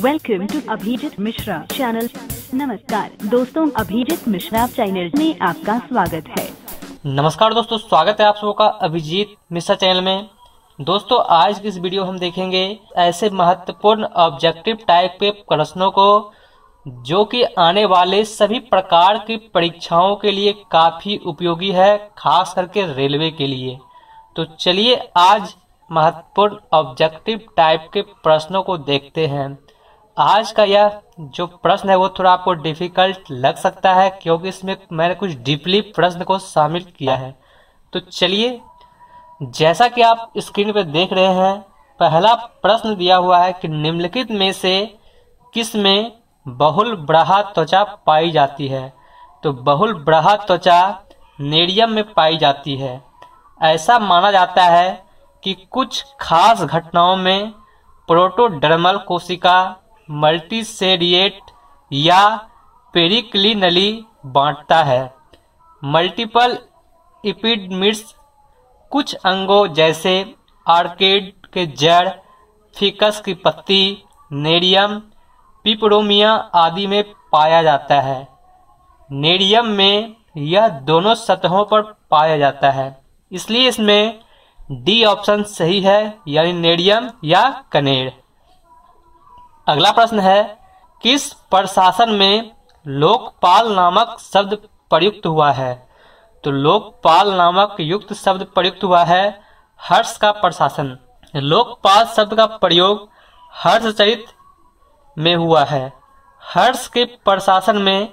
Welcome to Abhijeet Mishra channel. नमस्कार दोस्तों, Abhijit Mishra channel में आपका स्वागत है। नमस्कार दोस्तों, स्वागत है आप सबका अभिजीत मिश्रा चैनल में। दोस्तों, आज की इस वीडियो हम देखेंगे ऐसे महत्वपूर्ण ऑब्जेक्टिव टाइप के प्रश्नों को जो कि आने वाले सभी प्रकार की परीक्षाओं के लिए काफ़ी उपयोगी है, खास करके रेलवे के लिए। तो चलिए आज महत्वपूर्ण ऑब्जेक्टिव टाइप के प्रश्नों को देखते हैं। आज का यह जो प्रश्न है वो थोड़ा आपको डिफिकल्ट लग सकता है, क्योंकि इसमें मैंने कुछ डीपली प्रश्न को शामिल किया है। तो चलिए, जैसा कि आप स्क्रीन पर देख रहे हैं, पहला प्रश्न दिया हुआ है कि निम्नलिखित में से किस में बहुल ब्राहा त्वचा पाई जाती है। तो बहुल ब्राहा त्वचा नेरियम में पाई जाती है। ऐसा माना जाता है कि कुछ खास घटनाओं में प्रोटोडर्मल कोशिका मल्टीसेरिएट या पेरिक्लिनली बांटता है। मल्टीपल इपिडमिड्स कुछ अंगों जैसे आर्केड के जड़, फिकस की पत्ती, नेरियम, पिपरोमिया आदि में पाया जाता है। नेरियम में यह दोनों सतहों पर पाया जाता है, इसलिए इसमें डी ऑप्शन सही है, यानी नेरियम या कनेर। अगला प्रश्न है, किस प्रशासन में लोकपाल नामक शब्द प्रयुक्त हुआ है। तो लोकपाल नामक युक्त शब्द प्रयुक्त हुआ है हर्ष का प्रशासन। लोकपाल शब्द का प्रयोग हर्षचरित में हुआ है। हर्ष के प्रशासन में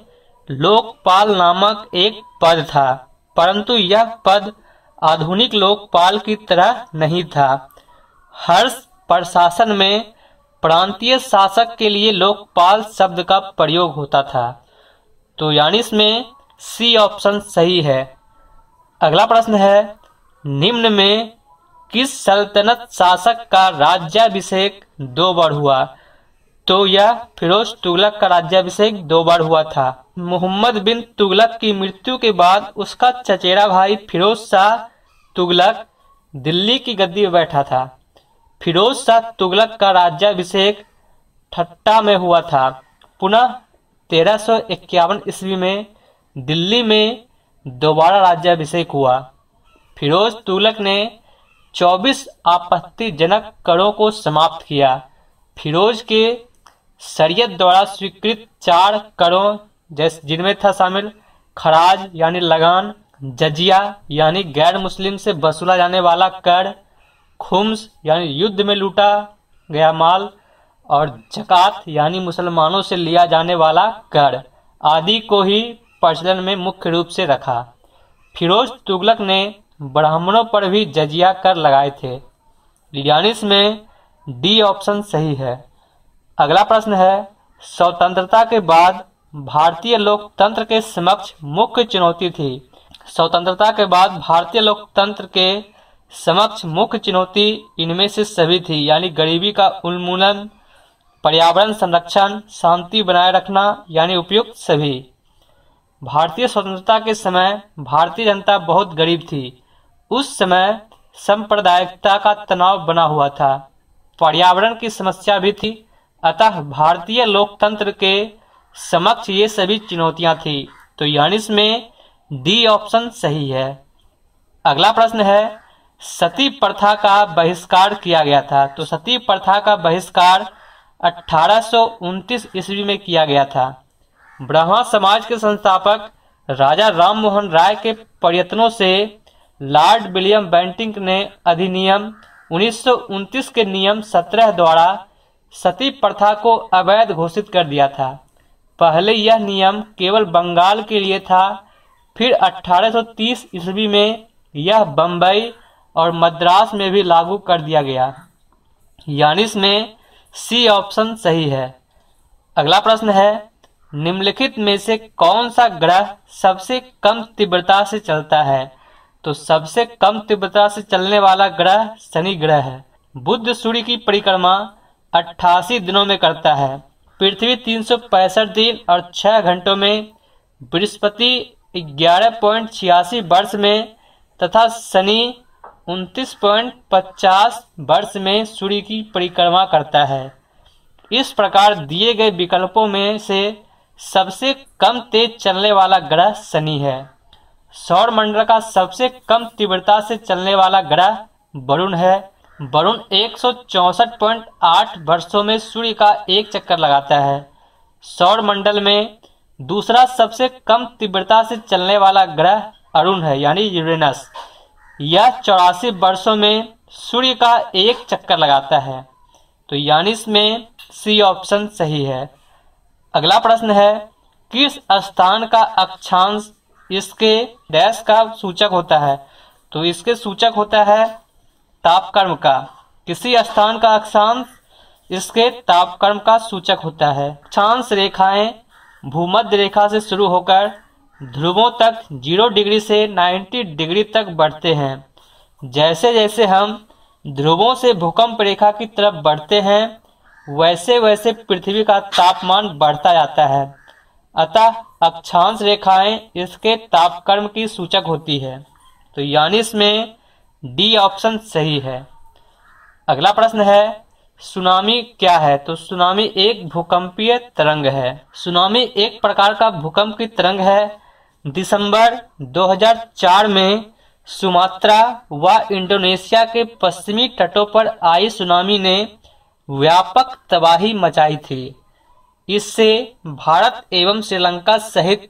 लोकपाल नामक एक पद था, परंतु यह पद आधुनिक लोकपाल की तरह नहीं था। हर्ष प्रशासन में प्रांतीय शासक के लिए लोकपाल शब्द का प्रयोग होता था। तो यानी इसमें सी ऑप्शन सही है। अगला प्रश्न है, निम्न में किस सल्तनत शासक का राज्याभिषेक 2 बार हुआ। तो यह फिरोज तुगलक का राज्याभिषेक 2 बार हुआ था। मोहम्मद बिन तुगलक की मृत्यु के बाद उसका चचेरा भाई फिरोज शाह तुगलक दिल्ली की गद्दी पर बैठा था। फिरोज शाह तुगलक का राज्याभिषेक ठट्टा में हुआ था। पुनः 1351 ईस्वी में दिल्ली में दोबारा राज्याभिषेक हुआ। फिरोज तुगलक ने 24 आपत्तिजनक करों को समाप्त किया। फिरोज के शरीयत द्वारा स्वीकृत 4 करों जिनमें था शामिल खराज यानी लगान, जजिया यानी गैर मुस्लिम से वसूला जाने वाला कर, खुम्स यानी युद्ध में लूटा गया माल, और जकात यानी मुसलमानों से लिया जाने वाला कर आदि को ही प्रचलन में मुख्य रूप से रखा। फिरोज तुगलक ने ब्राह्मणों पर भी जजिया कर लगाए थे, यानी इसमें डी ऑप्शन सही है। अगला प्रश्न है, स्वतंत्रता के बाद भारतीय लोकतंत्र के समक्ष मुख्य चुनौती थी। स्वतंत्रता के बाद भारतीय लोकतंत्र के समक्ष मुख्य चुनौती इनमें से सभी थी, यानी गरीबी का उन्मूलन, पर्यावरण संरक्षण, शांति बनाए रखना, यानी उपयुक्त सभी। भारतीय स्वतंत्रता के समय भारतीय जनता बहुत गरीब थी। उस समय सांप्रदायिकता का तनाव बना हुआ था, पर्यावरण की समस्या भी थी, अतः भारतीय लोकतंत्र के समक्ष ये सभी चुनौतियां थी। तो यानी इसमें डी ऑप्शन सही है। अगला प्रश्न है, सती प्रथा का बहिष्कार किया गया था। तो सती प्रथा का बहिष्कार 1829 ईस्वी में किया गया था। ब्रह्मा समाज के संस्थापक राजा राम मोहन राय के प्रयत्नों से लॉर्ड विलियम बेंटिंक ने अधिनियम 1929 के नियम 17 द्वारा सती प्रथा को अवैध घोषित कर दिया था। पहले यह नियम केवल बंगाल के लिए था, फिर 1830 ईस्वी में यह बम्बई और मद्रास में भी लागू कर दिया गया, यानी इसमें सी ऑप्शन सही है। अगला प्रश्न है, निम्नलिखित में से कौन सा ग्रह सबसे कम तीव्रता से चलता है। तो सबसे कम तीव्रता से चलने वाला ग्रह शनि ग्रह है। बुध सूर्य की परिक्रमा 88 दिनों में करता है। पृथ्वी 365 दिन और 6 घंटों में, बृहस्पति 11.86 वर्ष में तथा शनि 29.50 वर्ष में सूर्य की परिक्रमा करता है। इस प्रकार दिए गए विकल्पों में से सबसे कम तेज चलने वाला ग्रह शनि है। सौर मंडल का सबसे कम तीव्रता से चलने वाला ग्रह वरुण है। वरुण 164.8 वर्षों में सूर्य का एक चक्कर लगाता है। सौर मंडल में दूसरा सबसे कम तीव्रता से चलने वाला ग्रह अरुण है यानी यूरेनस। यह 84 वर्षों में सूर्य का एक चक्कर लगाता है। तो यानी इसमें सी ऑप्शन सही है। अगला प्रश्न है, किस स्थान का अक्षांश इसके डैश का सूचक होता है? तो इसके सूचक होता है तापक्रम का। किसी स्थान का अक्षांश इसके तापक्रम का सूचक होता है। अक्षांश रेखाएं भूमध्य रेखा से शुरू होकर ध्रुवों तक 0 डिग्री से 90 डिग्री तक बढ़ते हैं। जैसे जैसे हम ध्रुवों से भूकंप रेखा की तरफ बढ़ते हैं वैसे वैसे पृथ्वी का तापमान बढ़ता जाता है। अतः अक्षांश रेखाएं इसके तापक्रम की सूचक होती है। तो यानी इसमें डी ऑप्शन सही है। अगला प्रश्न है, सुनामी क्या है? तो सुनामी एक भूकंपीय तरंग है। सुनामी एक प्रकार का भूकंप की तरंग है। दिसंबर 2004 में सुमात्रा व इंडोनेशिया के पश्चिमी तटों पर आई सुनामी ने व्यापक तबाही मचाई थी। इससे भारत एवं श्रीलंका सहित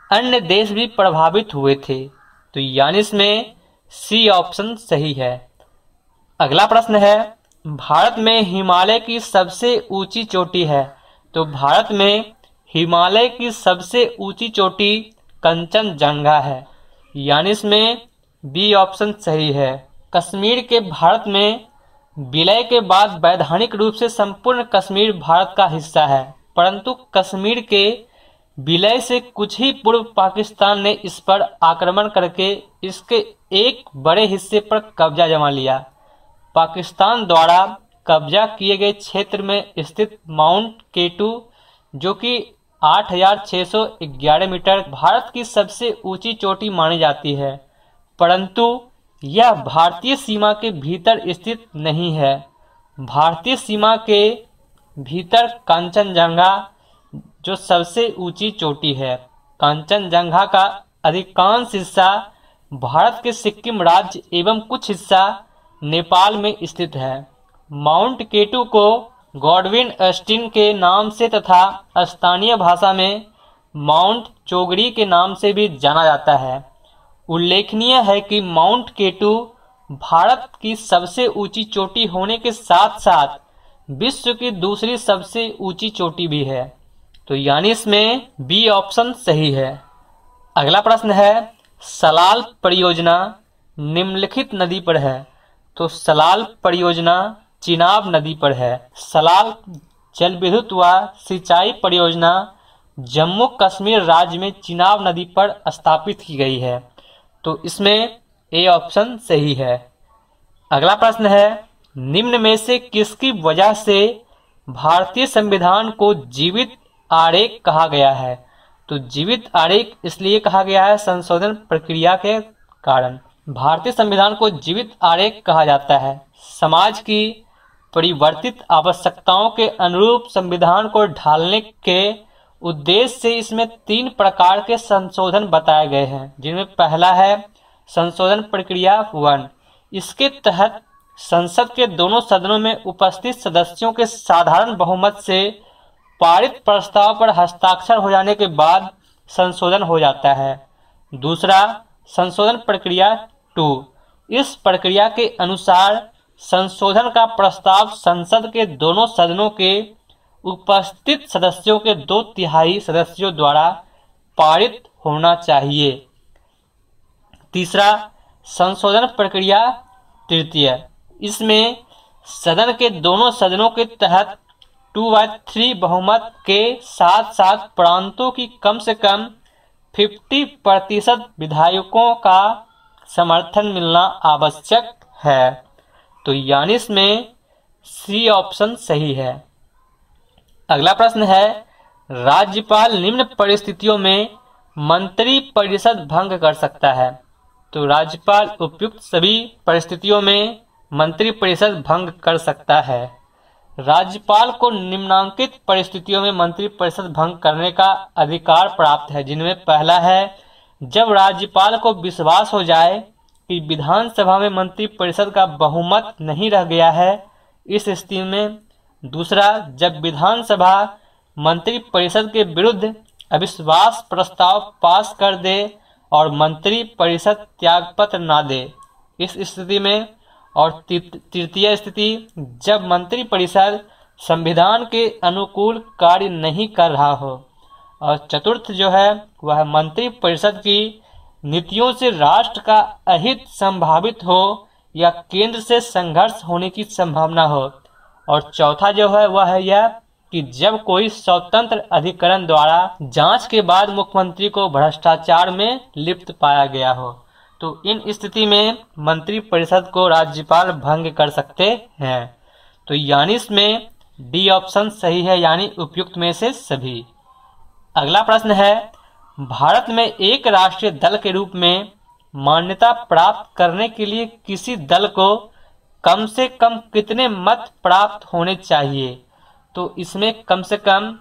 अन्य देश भी प्रभावित हुए थे। तो यानी इसमें सी ऑप्शन सही है। अगला प्रश्न है, भारत में हिमालय की सबसे ऊंची चोटी है। तो भारत में हिमालय की सबसे ऊंची चोटी कंचनजंगा है। यानी इसमें बी ऑप्शन सही है। कश्मीर के भारत में विलय के बाद वैधानिक रूप से संपूर्ण कश्मीर भारत का हिस्सा है, परंतु कश्मीर के विलय से कुछ ही पूर्व पाकिस्तान ने इस पर आक्रमण करके इसके एक बड़े हिस्से पर कब्जा जमा लिया। पाकिस्तान द्वारा कब्जा किए गए क्षेत्र में स्थित माउंट केटू जो कि 8,611 मीटर भारत की सबसे ऊंची चोटी मानी जाती है, परंतु यह भारतीय सीमा के भीतर स्थित नहीं है। भारतीय सीमा के भीतर कंचनजंगा जो सबसे ऊंची चोटी है। कंचनजंगा का अधिकांश हिस्सा भारत के सिक्किम राज्य एवं कुछ हिस्सा नेपाल में स्थित है। माउंट केटू को गॉडविन ऑस्टिन के नाम से तथा स्थानीय भाषा में माउंट चोगड़ी के नाम से भी जाना जाता है। उल्लेखनीय है कि माउंट केटू भारत की सबसे ऊंची चोटी होने के साथ साथ विश्व की दूसरी सबसे ऊंची चोटी भी है। तो यानी इसमें बी ऑप्शन सही है। अगला प्रश्न है, सलाल परियोजना निम्नलिखित नदी पर है। तो सलाल परियोजना चिनाब नदी पर है। सलाल जल विद्युत व सिंचाई परियोजना जम्मू कश्मीर राज्य में चिनाब नदी पर स्थापित की गई है। तो इसमें ए ऑप्शन सही है। अगला प्रश्न है, निम्न में से किसकी वजह से भारतीय संविधान को जीवित आरेख कहा गया है? तो जीवित आरेख इसलिए कहा गया है संशोधन प्रक्रिया के कारण। भारतीय संविधान को जीवित आरेख कहा जाता है। समाज की परिवर्तित आवश्यकताओं के अनुरूप संविधान को ढालने के उद्देश्य से इसमें 3 प्रकार के संशोधन बताए गए हैं, जिनमें पहला है संशोधन प्रक्रिया 1। इसके तहत संसद के दोनों सदनों में उपस्थित सदस्यों के साधारण बहुमत से पारित प्रस्ताव पर हस्ताक्षर हो जाने के बाद संशोधन हो जाता है। दूसरा संशोधन प्रक्रिया 2। इस प्रक्रिया के अनुसार संशोधन का प्रस्ताव संसद के दोनों सदनों के उपस्थित सदस्यों के 2/3 सदस्यों द्वारा पारित होना चाहिए। तीसरा संशोधन प्रक्रिया 3। इसमें सदन के दोनों सदनों के तहत 2/3 बहुमत के साथ साथ प्रांतों की कम से कम 50% विधायकों का समर्थन मिलना आवश्यक है। तो यानी इसमें सी ऑप्शन सही है। अगला प्रश्न है, राज्यपाल निम्न परिस्थितियों में मंत्री परिषद भंग कर सकता है। तो राज्यपाल उपयुक्त सभी परिस्थितियों में मंत्री परिषद भंग कर सकता है। राज्यपाल को निम्नांकित परिस्थितियों में मंत्रिपरिषद भंग करने का अधिकार प्राप्त है, जिनमें पहला है जब राज्यपाल को विश्वास हो जाए कि विधानसभा में मंत्रिपरिषद का बहुमत नहीं रह गया है, इस स्थिति में। दूसरा, जब विधानसभा मंत्रिपरिषद के विरुद्ध अविश्वास प्रस्ताव पास कर दे और मंत्रिपरिषद त्यागपत्र ना दे, इस स्थिति में। और तृतीय स्थिति, जब मंत्रिपरिषद संविधान के अनुकूल कार्य नहीं कर रहा हो। और चतुर्थ जो है वह मंत्रिपरिषद की नीतियों से राष्ट्र का अहित संभावित हो या केंद्र से संघर्ष होने की संभावना हो। और चौथा जो है वह है यह कि जब कोई स्वतंत्र अधिकरण द्वारा जांच के बाद मुख्यमंत्री को भ्रष्टाचार में लिप्त पाया गया हो, तो इन स्थिति में मंत्रिपरिषद को राज्यपाल भंग कर सकते हैं। तो यानी इसमें डी ऑप्शन सही है, यानी उपयुक्त में से सभी। अगला प्रश्न है, भारत में एक राष्ट्रीय दल के रूप में मान्यता प्राप्त करने के लिए किसी दल को कम से कम कितने मत प्राप्त होने चाहिए? तो इसमें कम से कम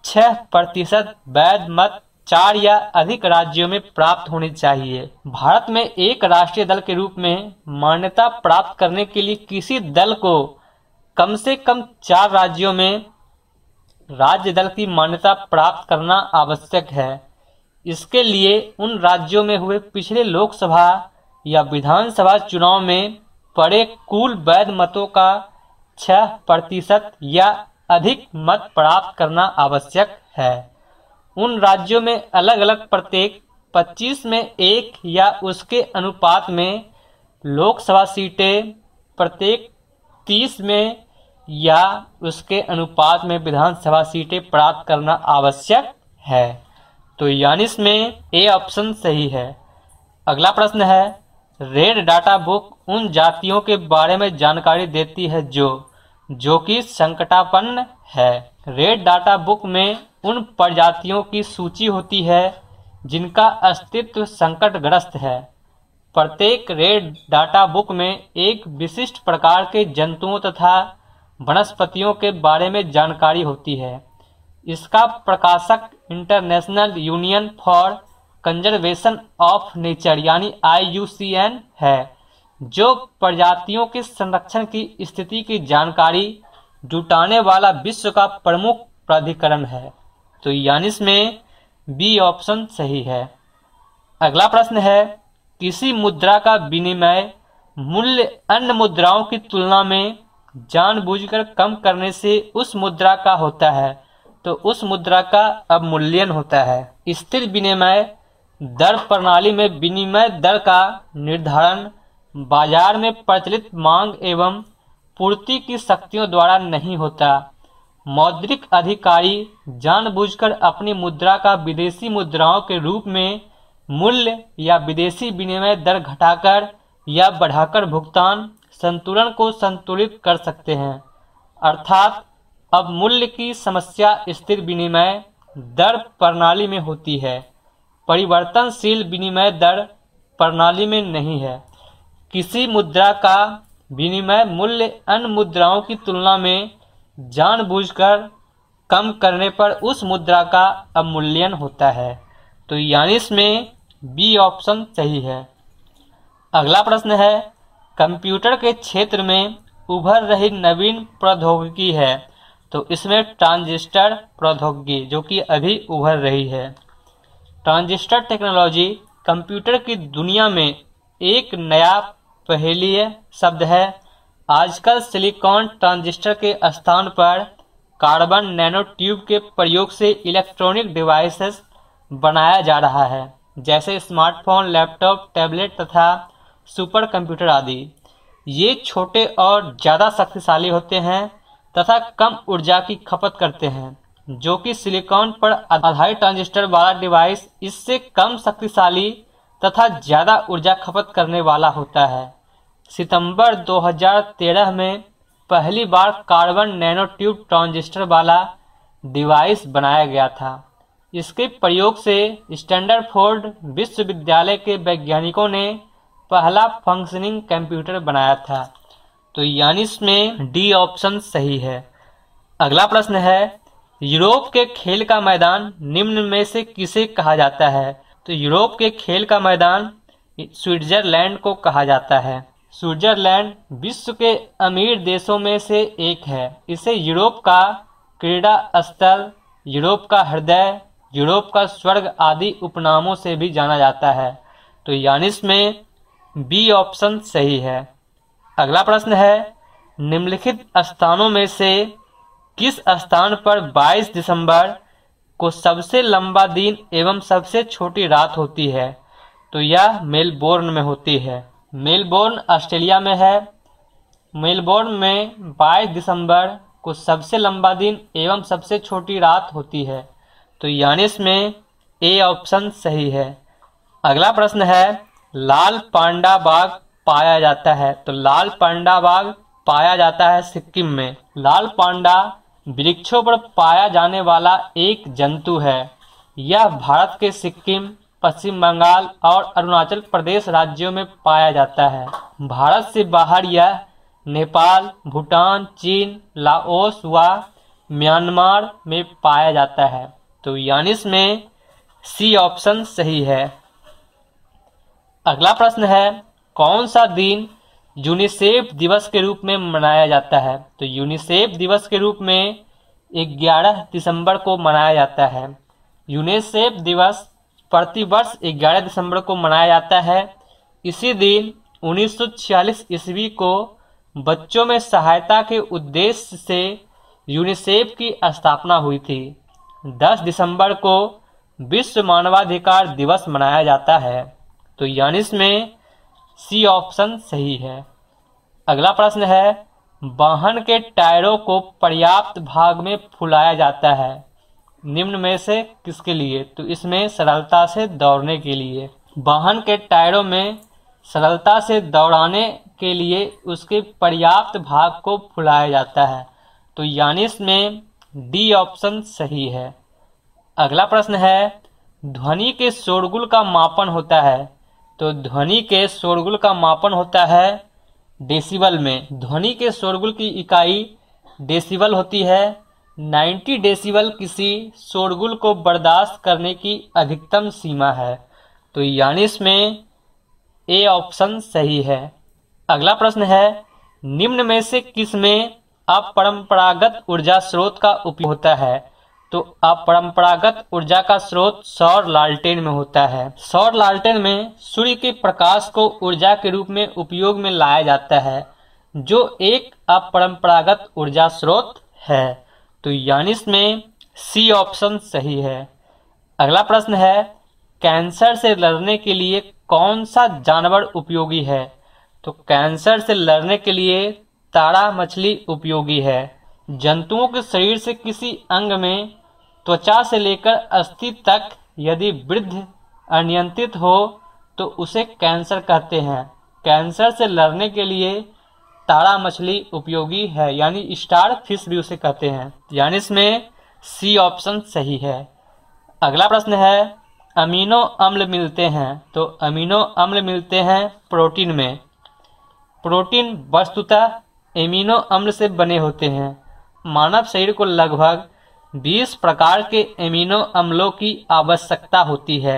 6% वैध मत 4 या अधिक राज्यों में प्राप्त होनी चाहिए। भारत में एक राष्ट्रीय दल के रूप में मान्यता प्राप्त करने के लिए किसी दल को कम से कम 4 राज्यों में राज्य दल की मान्यता प्राप्त करना आवश्यक है। इसके लिए उन राज्यों में हुए पिछले लोकसभा या विधानसभा चुनाव में पड़े कुल वैध मतों का 6% या अधिक मत प्राप्त करना आवश्यक है। उन राज्यों में अलग अलग प्रत्येक 25 में 1 या उसके अनुपात में लोकसभा सीटें, प्रत्येक 30 में या उसके अनुपात में विधानसभा सीटें प्राप्त करना आवश्यक है। तो यानी इसमें ए ऑप्शन सही है। अगला प्रश्न है, रेड डाटा बुक उन जातियों के बारे में जानकारी देती है जो कि संकटापन्न है। रेड डाटा बुक में उन प्रजातियों की सूची होती है जिनका अस्तित्व संकटग्रस्त है। प्रत्येक रेड डाटा बुक में एक विशिष्ट प्रकार के जंतुओं तथा वनस्पतियों के बारे में जानकारी होती है। इसका प्रकाशक international union for conservation of nature यानी IUCN है, जो प्रजातियों के संरक्षण की स्थिति की जानकारी जुटाने वाला विश्व का प्रमुख प्राधिकरण है। तो यानी इसमें बी ऑप्शन सही है। अगला प्रश्न है, किसी मुद्रा का विनिमय मूल्य अन्य मुद्राओं की तुलना में जानबूझकर कम करने से उस मुद्रा का होता है, तो उस मुद्रा का अवमूल्यन होता है। स्थिर विनिमय दर प्रणाली में विनिमय दर का निर्धारण बाजार में प्रचलित मांग एवं पूर्ति की शक्तियों द्वारा नहीं होता। मौद्रिक अधिकारी जानबूझकर अपनी मुद्रा का विदेशी मुद्राओं के रूप में मूल्य या विदेशी विनिमय दर घटाकर या बढ़ाकर भुगतान संतुलन को संतुलित कर सकते हैं। अर्थात अब मूल्य की समस्या स्थिर विनिमय दर प्रणाली में होती है, परिवर्तनशील विनिमय दर प्रणाली में नहीं है। किसी मुद्रा का विनिमय मूल्य अन्य मुद्राओं की तुलना में जानबूझकर कम करने पर उस मुद्रा का अवमूल्यन होता है। तो यानी इसमें बी ऑप्शन सही है। अगला प्रश्न है, कंप्यूटर के क्षेत्र में उभर रही नवीन प्रौद्योगिकी है, तो इसमें ट्रांजिस्टर प्रौद्योगिकी जो कि अभी उभर रही है। ट्रांजिस्टर टेक्नोलॉजी कंप्यूटर की दुनिया में एक नया पहेलिय शब्द है। आजकल सिलिकॉन ट्रांजिस्टर के स्थान पर कार्बन नैनो ट्यूब के प्रयोग से इलेक्ट्रॉनिक डिवाइसेस बनाया जा रहा है, जैसे स्मार्टफोन, लैपटॉप, टैबलेट तथा सुपर कंप्यूटर आदि। ये छोटे और ज़्यादा शक्तिशाली होते हैं तथा कम ऊर्जा की खपत करते हैं, जो कि सिलिकॉन पर आधारित ट्रांजिस्टर वाला डिवाइस इससे कम शक्तिशाली तथा ज़्यादा ऊर्जा खपत करने वाला होता है। सितंबर 2013 में पहली बार कार्बन नैनो ट्यूब ट्रांजिस्टर वाला डिवाइस बनाया गया था। इसके प्रयोग से स्टैंडरफोर्ड विश्वविद्यालय के वैज्ञानिकों ने पहला फंक्शनिंग कंप्यूटर बनाया था। तो यानी इसमें डी ऑप्शन सही है। अगला प्रश्न है, यूरोप के खेल का मैदान निम्न में से किसे कहा जाता है? तो यूरोप के खेल का मैदान स्विट्जरलैंड को कहा जाता है। स्विट्जरलैंड विश्व के अमीर देशों में से एक है। इसे यूरोप का क्रीड़ा स्थल, यूरोप का हृदय, यूरोप का स्वर्ग आदि उपनामों से भी जाना जाता है। तो यानी इसमें बी ऑप्शन सही है। अगला प्रश्न है, निम्नलिखित स्थानों में से किस स्थान पर 22 दिसंबर को सबसे लंबा दिन एवं सबसे छोटी रात होती है? तो यह मेलबोर्न में होती है। मेलबोर्न ऑस्ट्रेलिया में है। मेलबोर्न में 22 दिसंबर को सबसे लंबा दिन एवं सबसे छोटी रात होती है। तो यानी इसमें ए ऑप्शन सही है। अगला प्रश्न है, लाल पांडा बाघ पाया जाता है? तो लाल पांडा बाघ पाया जाता है सिक्किम में। लाल पांडा वृक्षों पर पाया जाने वाला एक जंतु है। यह भारत के सिक्किम, पश्चिम बंगाल और अरुणाचल प्रदेश राज्यों में पाया जाता है। भारत से बाहर यह नेपाल, भूटान, चीन, लाओस व म्यांमार में पाया जाता है। तो यानी इसमें सी ऑप्शन सही है। अगला प्रश्न है, कौन सा दिन यूनिसेफ दिवस के रूप में मनाया जाता है? तो यूनिसेफ दिवस के रूप में 11 दिसंबर को मनाया जाता है। यूनिसेफ दिवस प्रतिवर्ष 11 दिसंबर को मनाया जाता है। इसी दिन 1946 ईस्वी को बच्चों में सहायता के उद्देश्य से यूनिसेफ की स्थापना हुई थी। 10 दिसंबर को विश्व मानवाधिकार दिवस मनाया जाता है। तो यानी इसमें सी ऑप्शन सही है। अगला प्रश्न है, वाहन के टायरों को पर्याप्त भाग में फुलाया जाता है निम्न में से किसके लिए? तो इसमें सरलता से दौड़ने के लिए। वाहन के टायरों में सरलता से दौड़ाने के लिए उसके पर्याप्त भाग को फुलाया जाता है। तो यानी इसमें डी ऑप्शन सही है। अगला प्रश्न है, ध्वनि के शोरगुल का मापन होता है? तो ध्वनि के शोरगुल का मापन होता है डेसिबल में। ध्वनि के शोरगुल की इकाई डेसिबल होती है। 90 डेसिबल किसी शोरगुल को बर्दाश्त करने की अधिकतम सीमा है। तो यानी इसमें ए ऑप्शन सही है। अगला प्रश्न है, निम्न में से किसमें अपरंपरागत ऊर्जा स्रोत का उपयोग होता है? तो अपरंपरागत ऊर्जा का स्रोत सौर लालटेन में होता है। सौर लालटेन में सूर्य के प्रकाश को ऊर्जा के रूप में उपयोग में लाया जाता है, जो एक अपरंपरागत ऊर्जा स्रोत है। तो यानी इसमें सी ऑप्शन सही है। अगला प्रश्न है, कैंसर से लड़ने के लिए कौन सा जानवर उपयोगी है? तो कैंसर से लड़ने के लिए ताड़ा मछली उपयोगी है। जंतुओं के शरीर से किसी अंग में त्वचा से लेकर अस्थि तक यदि वृद्धि अनियंत्रित हो तो उसे कैंसर कहते हैं। कैंसर से लड़ने के लिए ताड़ा मछली उपयोगी है, यानी स्टार फिश भी उसे कहते हैं। यानी इसमें सी ऑप्शन सही है। अगला प्रश्न है, अमीनो अम्ल मिलते हैं? तो अमीनो अम्ल मिलते हैं प्रोटीन में। प्रोटीन वस्तुतः एमिनो अम्ल से बने होते हैं। मानव शरीर को लगभग 20 प्रकार के एमिनो अम्लों की आवश्यकता होती है।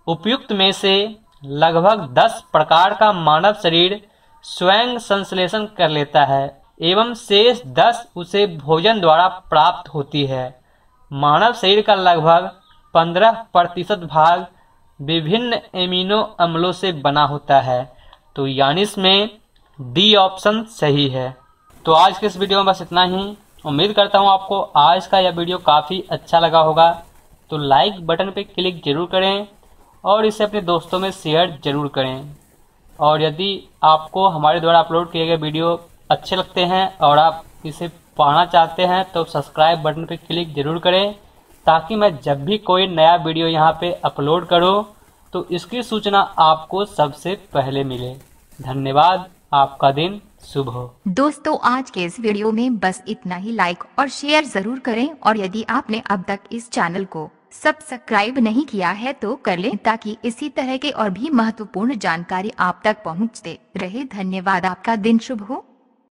उपयुक्त में से लगभग 10 प्रकार का मानव शरीर स्वयं संश्लेषण कर लेता है एवं शेष 10 उसे भोजन द्वारा प्राप्त होती है। मानव शरीर का लगभग 15% भाग विभिन्न एमिनो अम्लों से बना होता है। तो यानी इसमें डी ऑप्शन सही है। तो आज के इस वीडियो में बस इतना ही। उम्मीद करता हूँ आपको आज का यह वीडियो काफ़ी अच्छा लगा होगा। तो लाइक बटन पे क्लिक जरूर करें और इसे अपने दोस्तों में शेयर जरूर करें। और यदि आपको हमारे द्वारा अपलोड किए गए वीडियो अच्छे लगते हैं और आप इसे पाना चाहते हैं तो सब्सक्राइब बटन पे क्लिक जरूर करें, ताकि मैं जब भी कोई नया वीडियो यहाँ पे अपलोड करूँ तो इसकी सूचना आपको सबसे पहले मिले। धन्यवाद। आपका दिन शुभ हो। दोस्तों आज के इस वीडियो में बस इतना ही। लाइक और शेयर जरूर करें और यदि आपने अब तक इस चैनल को सब्सक्राइब नहीं किया है तो कर लें, ताकि इसी तरह के और भी महत्वपूर्ण जानकारी आप तक पहुंचते रहे। धन्यवाद। आपका दिन शुभ हो।